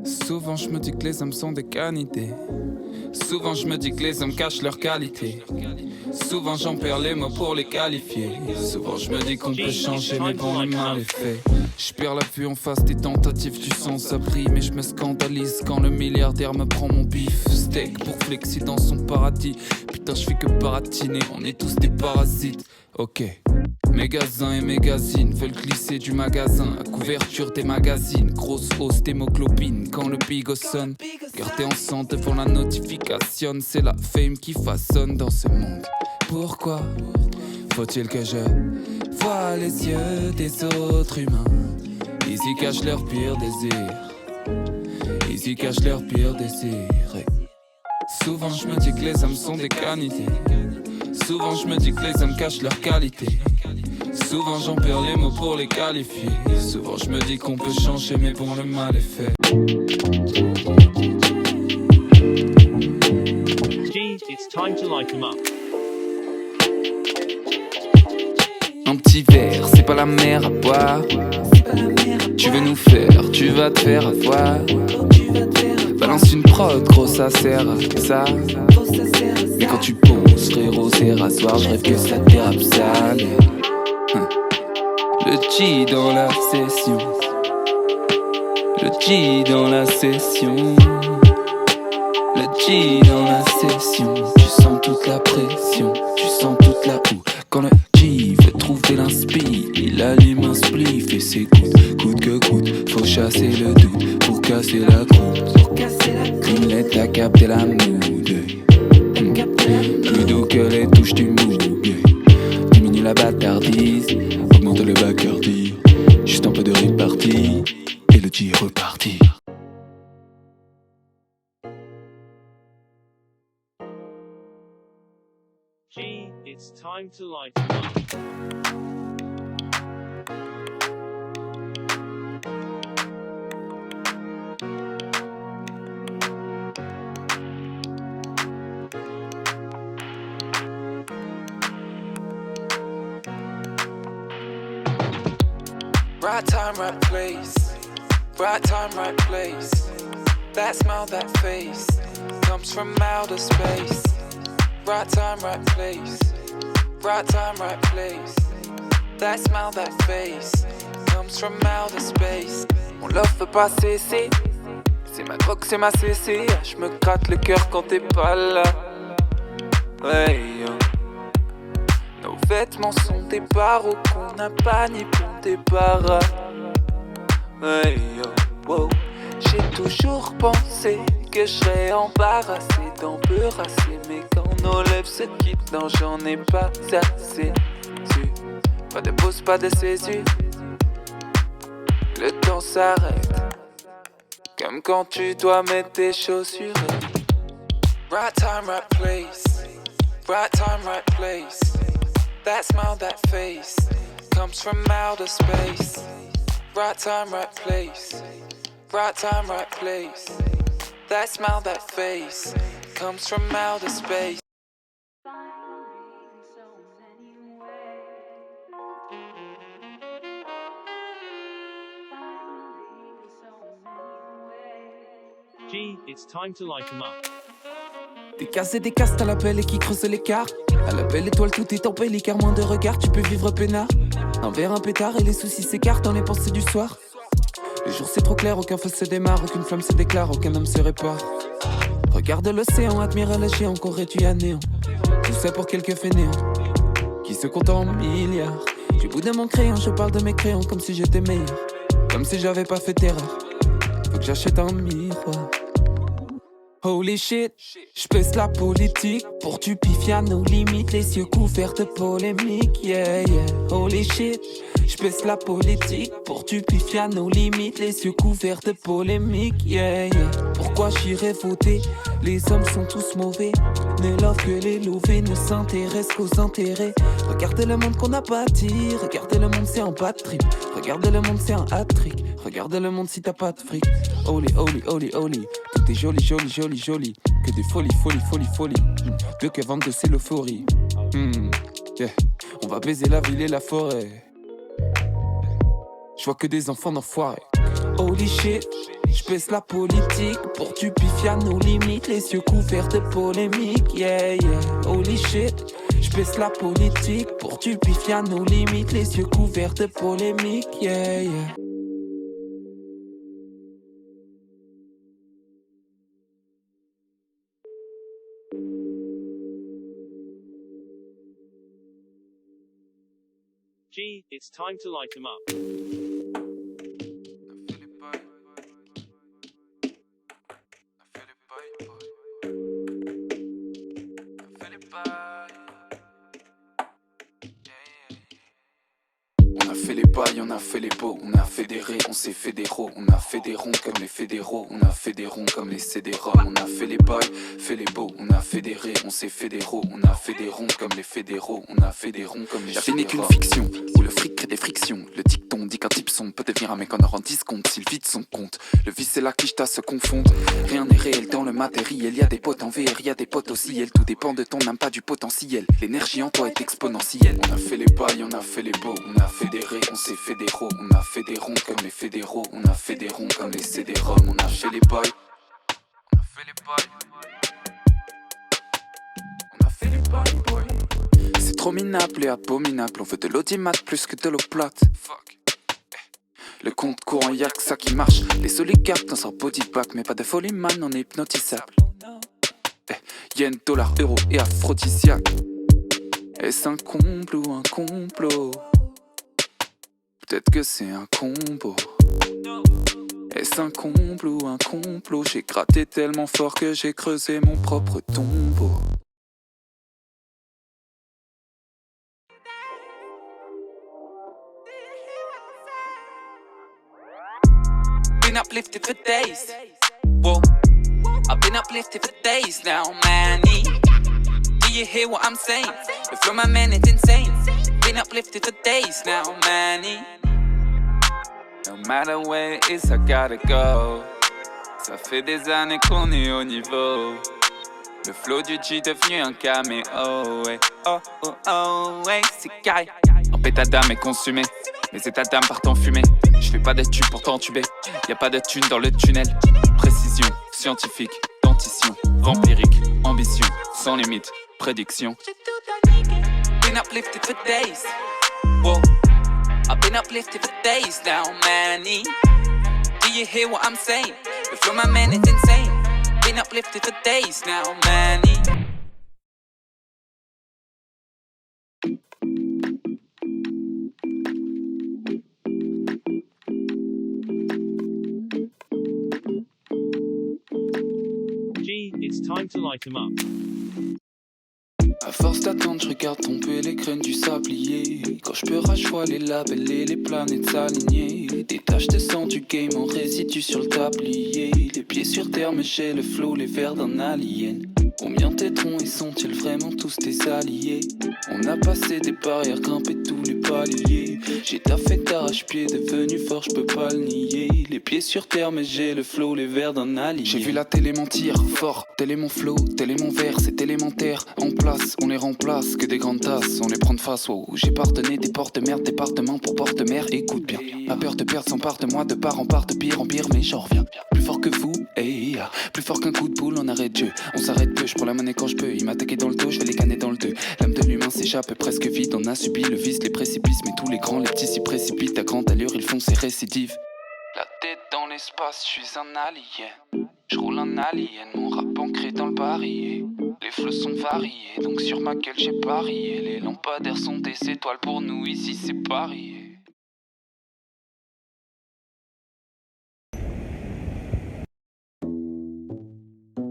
Souvent je me dis que les hommes sont des canidés. Souvent je me dis que les hommes cachent leur qualité. Souvent j'en perds les mots pour les qualifier. Souvent je me dis qu'on peut changer mais bon le mal est fait. Je perds la vue en face des tentatives du sans-abri. Mais je me scandalise quand le milliardaire me prend mon bif steak pour flexer dans son paradis. Putain je fais que baratiner, on est tous des parasites. Ok. Mégasins et magazines veulent glisser du magasin à couverture des magazines. Grosse hausse d'hémoglobine quand le bigot sonne. Garder en sang devant la notification, c'est la fame qui façonne dans ce monde. Pourquoi faut-il que je vois les yeux des autres humains? Ils y cachent leur pire désir. Ils y cachent leur pire désir. Souvent je me dis que les hommes sont des canidés. Souvent je me dis que les hommes cachent leur qualité. Souvent j'en perds les mots pour les qualifier. Souvent je me dis qu'on peut changer mais bon le mal est fait. G, it's time to light 'em up. Un petit verre, c'est pas la mer à boire. Tu veux nous faire, tu vas te faire avoir. Balance une prod, gros ça sert à ça. Mais quand tu poses, frérot c'est rasoir. Je rêve que ça dérape sale. Le G dans la session. Le G dans la session. Le G dans la session. Tu sens toute la pression, tu sens toute la houe. Quand le G veut trouver l'inspi, il allume un spliff et c'est coûte que coûte. Faut chasser le doute pour casser la croûte. Greenlet t'as capté la mood. Plus doux que les touches du mood. Diminue la bâtardise, augmente le bacardi. Juste un peu de répartie et le G est reparti. G, it's time to light 'em up. Right time, right place. Right time, right place. That smile, that face comes from outer space. Right time, right place. Right time, right place. That smile, that face comes from outer space. Mon love veut pas cesser. C'est ma drogue, c'est ma CC. Je me gratte le cœur quand t'es pas là. Ouais, yo. Nos vêtements sont des barreaux qu'on n'a pas ni pour des paras. Ouais, yo, wow. J'ai toujours pensé que je serais embarrassé d'embarrasser. Mais quand nos lèvres se quittent, non j'en ai pas assez. Pas de pause, pas de césure. Le temps s'arrête. Comme quand tu dois mettre tes chaussures. Right time, right place. Right time, right place. That smile, that face comes from outer space. Right time, right place. Right time, right place. That smile, that face comes from outer space. G, it's time to light 'em up. Des cases et des castes à la belle et qui creusent l'écart. À la belle étoile tout est embelli car moins de regards tu peux vivre peinard. Un verre, un pétard et les soucis s'écartent dans les pensées du soir. Le jour c'est trop clair, aucun feu se démarre, aucune flamme se déclare, aucun homme se répare. Regarde l'océan, admire le géant qu'on réduit à néant. Tout ça pour quelques fainéants qui se comptent en milliards. Du bout de mon crayon, je parle de mes crayons comme si j'étais meilleur. Comme si j'avais pas fait d'erreur. Faut que j'achète un miroir. Holy shit, j'pèse la politique pour du pif, y'a nos limites, les yeux couverts de polémique, yeah, yeah. Holy shit, j'pèse la politique pour du pif, y'a nos limites, les yeux couverts de polémique, yeah, yeah. Pourquoi j'irais voter? Les hommes sont tous mauvais, ne love que les lovés, ne s'intéressent qu'aux intérêts. Regardez le monde qu'on a bâti, regardez le monde c'est un bad trip. Regardez le monde c'est un hat-trick, regarde le monde si t'as pas de fric. Holy, holy, holy, holy. Tout est joli, joli, joli, joli. Que des folies, folies, folies, folies. Deux que 22, c'est l'euphorie. Yeah. On va baiser la ville et la forêt. Je vois que des enfants d'enfoirés Holy shit, j'baisse la politique pour tu piffes à nos limites, les yeux couverts de polémique, yeah yeah. Holy shit, j'baisse la politique pour tu piffes à nos limites, les yeux couverts de polémique, yeah yeah. G, it's time to light 'em up. On a fait les bails, on a fait les beaux, on a fédéré, on s'est fédéraux, on a fait des ronds comme les fédéraux, on a fait des ronds comme les CD-ROM, on a fait les bails, fait les beaux, on a fédéré, on s'est fédéraux, on a fait des ronds comme les fédéraux, on a fait des ronds comme les. La vie n'est qu'une fiction, où le fric crée des frictions, le dicton dit qu'un type son peut devenir un mec en or en 10 comptes s'il vide son compte. Le vice et la quicheta se confondent, rien n'est réel dans le matériel, y a des potes en VR, y a des potes aussi, elle, tout dépend de ton âme, pas du potentiel, l'énergie en toi est exponentielle. On a fait les bails, on a fait les beaux, on a fédéré, on s'est fédéraux, on a fait des ronds comme les fédéraux, on a fait des ronds comme les CD-ROM, on a fait les bails, on a fait les bails, on a fait les bails, boy. C'est trop minable et abominable, on veut de l'audimat plus que de l'eau plate. Fuck. Le compte courant, y'a que ça qui marche. Les oligarques dans leur body bag, mais pas de folie man, on est hypnotisable. Yen, dollar, euro et aphrodisiaque. Est-ce un comble ou un complot? Peut-être que c'est un combo. Est-ce un comble ou un complot? J'ai gratté tellement fort que j'ai creusé mon propre tombeau. Been uplifted for days. Whoa, I've been uplifted for days now, manny. Do you hear what I'm saying? The flow, my man, it's insane. Been uplifted for days now, manny. No matter where it is, I gotta go. Ça fait des années qu'on est au niveau. Le flow du G devenu un caméo, ouais. Oh oh oh, ouais, c'est Kai. En pétadame est consumé. Mes états d'âme partent en fumée. Je fais pas d'études pour t'entuber. Y'a pas de thune dans le tunnel. Précision, scientifique, dentition, vampirique, ambition, sans limite, prédiction. Been uplifted for days. Whoa, I've been uplifted for days now, manny. Do you hear what I'm saying? The flow, my man, it's insane. Been uplifted for days now, manny. G, it's time to light 'em up. À force d'attendre, je regarde tomber les graines du sablier. Quand je peux rachoir les labels et les planètes s'aligner. Des taches de sang du game en résidu sur le tablier. Les pieds sur terre, mais j'ai le flow, les vers d'un alien. Combien t'aideront et sont-ils vraiment tous tes alliés? On a passé des barrières, grimpé tous les paliers. J'ai taffé d'arrache-pied, devenu fort, je peux pas le nier. Les pieds sur terre, mais j'ai le flow, les vers d'un allié. J'ai vu la télé mentir, fort, tel est mon flow, tel est mon verre, c'est élémentaire. En place, on les remplace, que des grandes tasses, on les prend de face. Wow, j'ai pardonné des portes de merde, département pour porte de mer, écoute bien. Ma peur de perdre s'empare de moi, de part en part, de pire en pire, mais j'en reviens. Plus fort que vous, hey, plus fort qu'un coup de boule, on arrête Dieu. On s'arrête peu, je prends la monnaie quand je peux. Il m'a attaqué dans le dos, je vais les canner dans le deux. L'âme de l'humain s'échappe presque vide, on a subi le vice, les précipices, mais tous les grands, les petits s'y précipitent. À grande allure, ils font ces récidives. La tête dans l'espace, je suis un alien. Je roule un alien, mon rap ancré dans le barillet. Les flots sont variés, donc sur ma gueule j'ai parié. Les lampadaires sont des étoiles, pour nous ici c'est parié.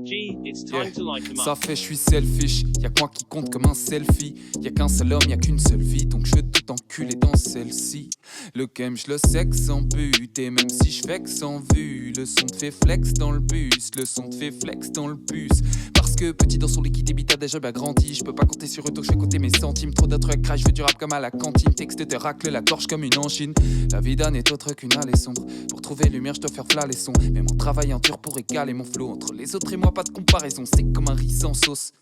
G, it's time to light 'em Ça up. fait, je suis selfish. Y'a que moi qui compte comme un selfie. Y'a qu'un seul homme, y'a qu'une seule vie. Donc je veux tout enculer dans celle-ci. Le game, je le sexe sans but. Et même si je fais que sans vue, le son te fait flex dans le bus. Le son te fait flex dans le bus. Parce que petit dans son liquide, Bita déjà bien grandi. Je peux pas compter sur eux, donc je fais compter mes centimes. Trop d'autres crash, je fais du rap comme à la cantine. Texte te racle la gorge comme une angine. La vie d'un est autre qu'une allée sombre. Pour trouver lumière, je dois faire flat les sons. Mais mon travail en dur pour égaler mon flow. Entre les autres et moi, pas de comparaison, c'est comme un riz sans sauce.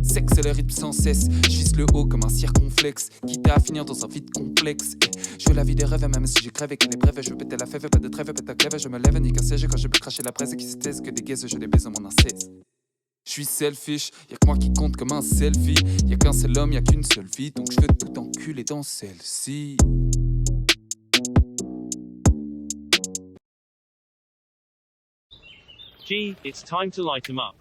Sexe le rythme sans cesse, je vise le haut comme un circonflexe, quitte à finir dans un vide complexe. Je veux la vie des rêves, même si j'ai crève et qu'elle est brève. Je veux péter la fève, pas de trêve, pète la clève. Je me lève, nique un siège quand je peux cracher la presse qui se taise, que des guaises, je les baise dans mon inceste. Je suis selfish, y'a que moi qui compte comme un selfie. Y'a qu'un seul homme, y'a qu'une seule vie, donc je veux tout enculer dans celle-ci. G, it's time to light 'em up.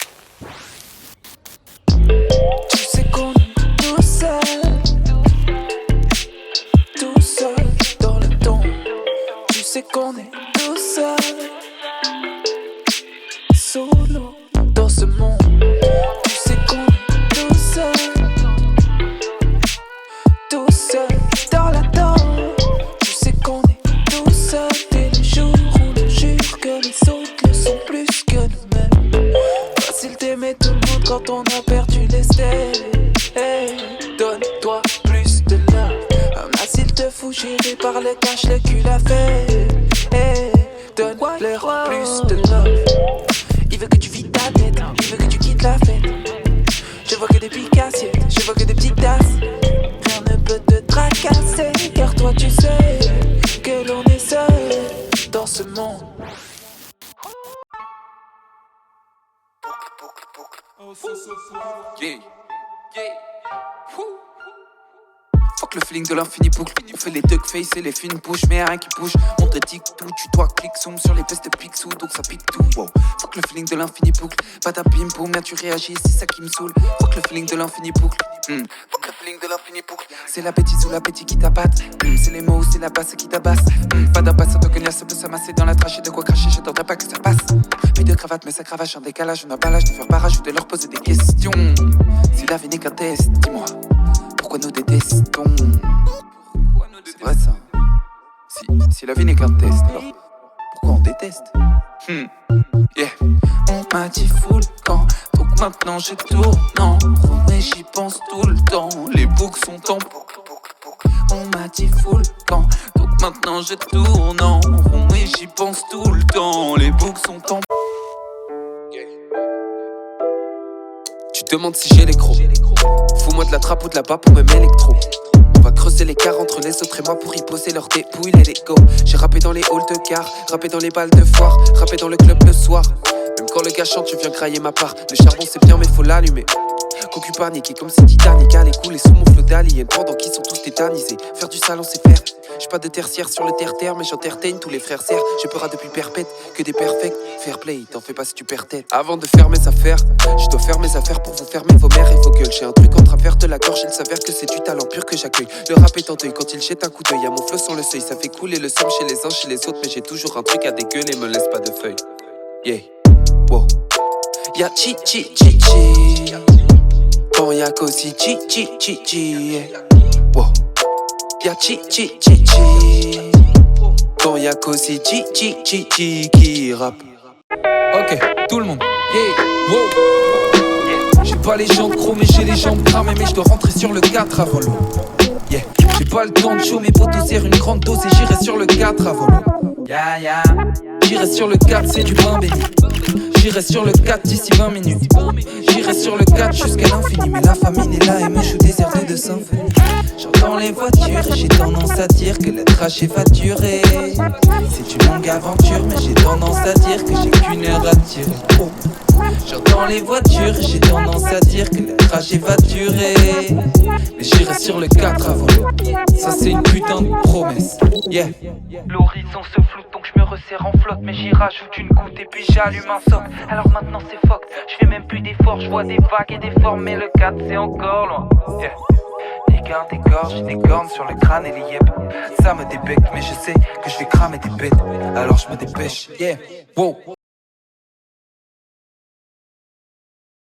Tu sais qu'on est tout seul dans le temps. Tu sais qu'on est tout seul, solo dans ce monde. Tu sais qu'on est tout seul dans la danse. Tu sais qu'on est tout seul dès le jour où on jure que les autres le sont plus que nous-mêmes. Facile d'aimer tout le monde quand on a perdu l'estime. Hey, donne-toi plus de love. S'il te fout gérer par le cash, le cul à fait. Hey, donne-leur plus de love. Il veut que tu vides ta tête, il veut que tu quittes la fête. Je vois que des piques assiettes, je vois que des petites tasses. Rien ne peut te tracasser, car toi tu sais que l'on est seul dans ce monde. Yeah, yeah, woo. Fuck le feeling de l'infini boucle. On fait les duck face et les fines push, mais y'a rien qui bouge. On te dit tout, tu dois click zoom sur les vestes de Picsou, donc ça pique tout. Wow. Fuck le feeling de l'infini boucle. Pas ta bim boum, là tu réagis, c'est ça qui me saoule. Fuck le feeling de l'infini boucle. Fuck le feeling de l'infini boucle. C'est l'appétit ou l'appétit qui t'abatte. C'est les mots ou c'est la basse qui tabasse. Pas d'impasse, ça te cognasse, ça peut s'amasser dans la trachée. De quoi cracher, j'attendrai pas que ça passe. Mes deux cravates, mais ça cravache en décalage. On n'a pas l'âge de faire barrage ou de leur poser des questions. Si la vie n'est qu'un test, dis-moi, pourquoi nous détestons? C'est vrai ça. Si la vie n'est qu'un test, alors pourquoi on déteste? Yeah. On m'a dit full camp, donc maintenant je tourne en rond et j'y pense tout le temps. Les boucles sont en boucle. On m'a dit full camp, donc maintenant je tourne en rond et j'y pense tout le temps. Les boucles sont en boucle. Tu demandes si j'ai les crocs. Fous-moi de la trappe ou de la bas pour même électro. On va creuser l'écart entre les autres et moi pour y poser leur dépouille les Lego. J'ai rappé dans les halls de gare, rappé dans les balles de foire, rappé dans le club le soir. Même quand le gars chante, tu viens grailler ma part. Le charbon c'est bien mais faut l'allumer. Cocu paniqué comme c'est Titanic, les couler sous mon flot d'aliens pendant qu'ils sont tous tétanisés. Faire du salon c'est faire. J'ai pas de tertiaire sur le terre-terre, mais j'entertaine tous les frères serres. J'ai peur à depuis perpète, que des perfects. Fair play, t'en fais pas si tu perds tête. Avant de faire mes affaires, je dois faire mes affaires pour vous fermer vos mères et vos gueules. J'ai un truc en travers de la gorge, il s'avère que c'est du talent pur que j'accueille. Le rap est en deuil quand il jette un coup d'œil. Y'a mon flot sur le seuil, ça fait couler le somme chez les uns, chez les autres. Mais j'ai toujours un truc à dégueuler, me laisse pas de feuilles. Yeah, wow. Y'a chi chi chi chi. Bon y'a qu'aussi chi chi chi chi. Wow. Y'a chi chi chi chi. Bon y'a qu'aussi chi chi chi chi qui rappe. Ok, tout le monde. Yeah, wow. J'ai pas les jambes chromées, j'ai les jambes cramées, mais je dois rentrer sur le 4 avant l'eau. Yeah, j'ai pas le temps de chaud, mes potos serrent une grande dose et j'irai sur le 4 avant l'eau. Yeah, yeah. J'irai sur le 4, c'est du pain béni. J'irai sur le 4 d'ici 20 minutes. J'irai sur le 4 jusqu'à l'infini. Mais la famine est là et me joue des airs de symphonie. J'entends les voitures et j'ai tendance à dire que le trajet va durer. C'est une longue aventure mais j'ai tendance à dire que j'ai qu'une heure à tirer. Oh. J'entends les voitures et j'ai tendance à dire que le trajet va durer. Mais j'irai sur le 4 avant l'eau. Ça c'est une putain de promesse. Yeah. L'horizon se floute donc je me resserre en flotte. Mais j'y rajoute une goutte et puis j'allume un soc. Alors maintenant c'est fuck, je fais même plus d'efforts. Je vois des vagues et des formes mais le 4 c'est encore loin. Yeah. Les gars dégorgent, j'ai des cornes sur le crâne et les yep. Ça me débecte mais je sais que je vais cramer des bêtes. Alors je me dépêche. Yeah, wow.